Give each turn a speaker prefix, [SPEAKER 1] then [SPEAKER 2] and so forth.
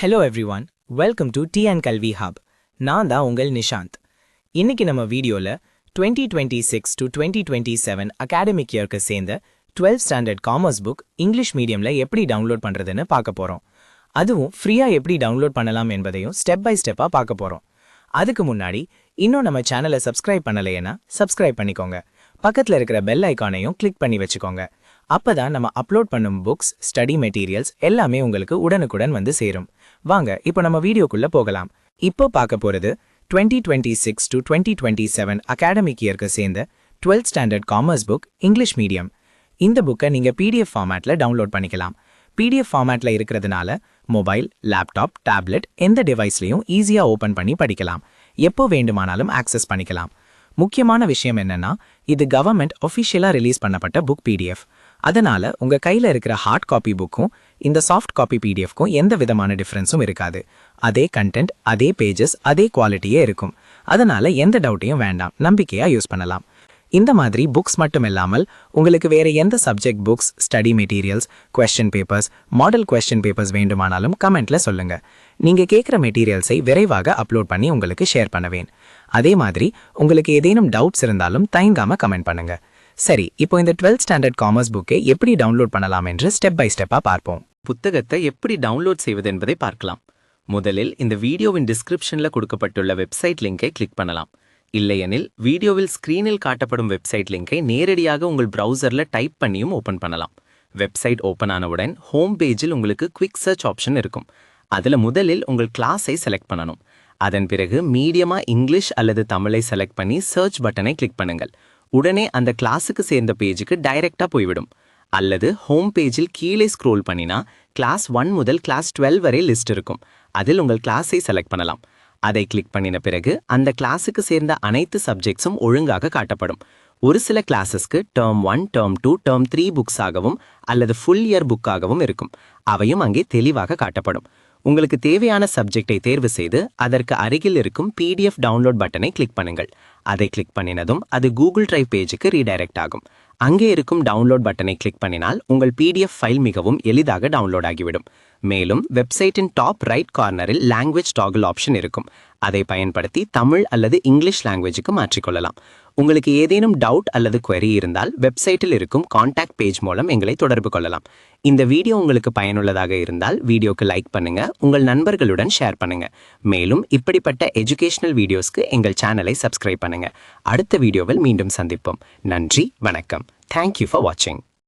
[SPEAKER 1] Hello everyone, welcome to TN கல்வி hub. நான் தான் உங்கள் நிஷாந்த். இன்னைக்கு நம்ம வீடியோவில் 2026 to 2027 அகாடமிக் இயர்க்கு சேர்ந்த 12th standard commerce book English மீடியமில் எப்படி டவுன்லோட் பண்ணுறதுன்னு பார்க்க போகிறோம். அதுவும் ஃப்ரீயாக எப்படி டவுன்லோட் பண்ணலாம் என்பதையும் ஸ்டெப் பை ஸ்டெப்பாக பார்க்க போகிறோம். அதுக்கு முன்னாடி இன்னும் நம்ம சேனலை சப்ஸ்கிரைப் பண்ணலைன்னா சப்ஸ்கிரைப் பண்ணிக்கோங்க. பக்கத்தில் இருக்கிற பெல் ஐக்கானையும் கிளிக் பண்ணி வச்சுக்கோங்க. அப்பதான் நம்ம அப்லோட் பண்ணும் புக்ஸ், ஸ்டடி மெட்டீரியல்ஸ் எல்லாமே உங்களுக்கு உடனுக்குடன் வந்து சேரும். வாங்க இப்போ நம்ம வீடியோக்குள்ள போகலாம். இப்போ பார்க்க போறது 2026 to 2027 அகாடமிக் இயர்க்கு சேர்ந்த 12th standard commerce book English medium. இந்த புக்கை நீங்க பிடிஎஃப் ஃபார்மேட்ல டவுன்லோட் பண்ணிக்கலாம். பிடிஎஃப் ஃபார்மேட்ல இருக்கிறதுனால மொபைல், லேப்டாப், டேப்லெட் எந்த டிவைஸ்லையும் ஈஸியா ஓபன் பண்ணி படிக்கலாம். எப்போ வேண்டுமானாலும் ஆக்சஸ் பண்ணிக்கலாம். முக்கியமான விஷயம் என்னன்னா, இது கவர்மெண்ட் ஒஃபிஷியலா ரிலீஸ் பண்ணப்பட்ட புக் பிடிஎஃப். அதனால உங்க கையில இருக்கிற ஹார்ட் காப்பி புக்கும் இந்த சாஃப்ட் காப்பி பிடிஎஃப்க்கும் எந்த விதமான டிஃபரன்ஸும் இருக்காது. அதே கண்டென்ட், அதே பேஜஸ், அதே குவாலிட்டியே இருக்கும். அதனால எந்த டவுட்டையும் வேண்டாம், நம்பிக்கையா யூஸ் பண்ணலாம். இந்த மாதிரி புக்ஸ் மட்டும் இல்லாமல் உங்களுக்கு வேற எந்த subject books, study materials, question papers, model question papers வேண்டுமானாலும் கமெண்ட்ல சொல்லுங்க. நீங்க கேட்குற மெட்டீரியல்ஸை விரைவாக அப்லோட் பண்ணி உங்களுக்கு ஷேர் பண்ணுவேன். அதே மாதிரி உங்களுக்கு ஏதேனும் டவுட்ஸ் இருந்தாலும் தயங்காம கமெண்ட் பண்ணுங்க. சரி, இப்போ இந்த 12th ஸ்டாண்டர்ட் காமர்ஸ் புக்கை எப்படி டவுன்லோட் பண்ணலாம் என்று ஸ்டெப் பை ஸ்டெப்பா பார்ப்போம்.
[SPEAKER 2] புத்தகத்தை எப்படி டவுன்லோட் செய்வது என்பதை பார்க்கலாம். முதலில் இந்த வீடியோவின் டிஸ்கிரிப்ஷன்ல கொடுக்கப்பட்டுள்ள வெப்சைட் லிங்கை கிளிக் பண்ணலாம். இல்லையெனில் வீடியோவில் ஸ்கிரீனில் காட்டப்படும் வெப்சைட் லிங்கை நேரடியாக உங்கள் பிரவுசர்ல டைப் பண்ணியும் ஓபன் பண்ணலாம். வெப்சைட் ஓபன் ஆனவுடன் ஹோம் பேஜில் உங்களுக்கு குவிக் சர்ச் ஆப்ஷன் இருக்கும். அதுல முதலில் உங்கள் கிளாஸை செலக்ட் பண்ணணும். அதன் பிறகு மீடியமா இங்கிலீஷ் அல்லது தமிழை செலக்ட் பண்ணி சர்ச் பட்டனை கிளிக் பண்ணுங்கள். உடனே அந்த கிளாஸுக்கு சேர்ந்த பேஜுக்கு டைரக்டா போய்விடும். அல்லது ஹோம் பேஜில் கீழே ஸ்க்ரோல் பண்ணினா கிளாஸ் 1 முதல் கிளாஸ் 12 வரை லிஸ்ட் இருக்கும். அதில் உங்கள் கிளாஸை செலக்ட் பண்ணலாம். அதை கிளிக் பண்ணின பிறகு அந்த கிளாஸுக்கு சேர்ந்த அனைத்து சப்ஜெக்ட்ஸும் ஒழுங்காக காட்டப்படும். ஒரு சில கிளாஸஸ்க்கு டேர்ம் 1, டேர்ம் 2, டேர்ம் 3 புக்ஸாகவும் அல்லது ஃபுல் இயர் புக்காகவும் இருக்கும். அவையும் அங்கே தெளிவாக காட்டப்படும். உங்களுக்கு தேவையான சப்ஜெக்டை தேர்வு செய்து அதற்கு அருகில் இருக்கும் பிடிஎஃப் டவுன்லோட் பட்டனை கிளிக் பண்ணுங்கள். அதை கிளிக் பண்ணினதும் அது கூகுள் டிரைவ் பேஜுக்கு ரீடைரக்ட் ஆகும். அங்கே இருக்கும் டவுன்லோட் பட்டனை கிளிக் பண்ணினால் உங்கள் பிடிஎஃப் ஃபைல் மிகவும் எளிதாக டவுன்லோட் ஆகிவிடும். மேலும் வெப்சைட்டின் டாப் ரைட் கார்னரில் லாங்குவேஜ் டாகிள் ஆப்ஷன் இருக்கும். அதை பயன்படுத்தி தமிழ் அல்லது இங்கிலீஷ் லாங்குவேஜுக்கு மாற்றிக்கொள்ளலாம். உங்களுக்கு ஏதேனும் டவுட் அல்லது query இருந்தால் வெப்சைட்டில் இருக்கும் கான்டாக்ட் பேஜ் மூலம் எங்களை தொடர்பு கொள்ளலாம். இந்த வீடியோ உங்களுக்கு பயனுள்ளதாக இருந்தால் வீடியோக்கு லைக் பண்ணுங்க, உங்கள் நண்பர்களுடன் ஷேர் பண்ணுங்க. மேலும் இப்படிப்பட்ட எஜுகேஷனல் வீடியோஸ்க்கு எங்கள் சேனலை சப்ஸ்கிரைப் பண்ணுங்க. அடுத்த வீடியோவில் மீண்டும் சந்திப்போம். நன்றி, வணக்கம். Thank you for watching.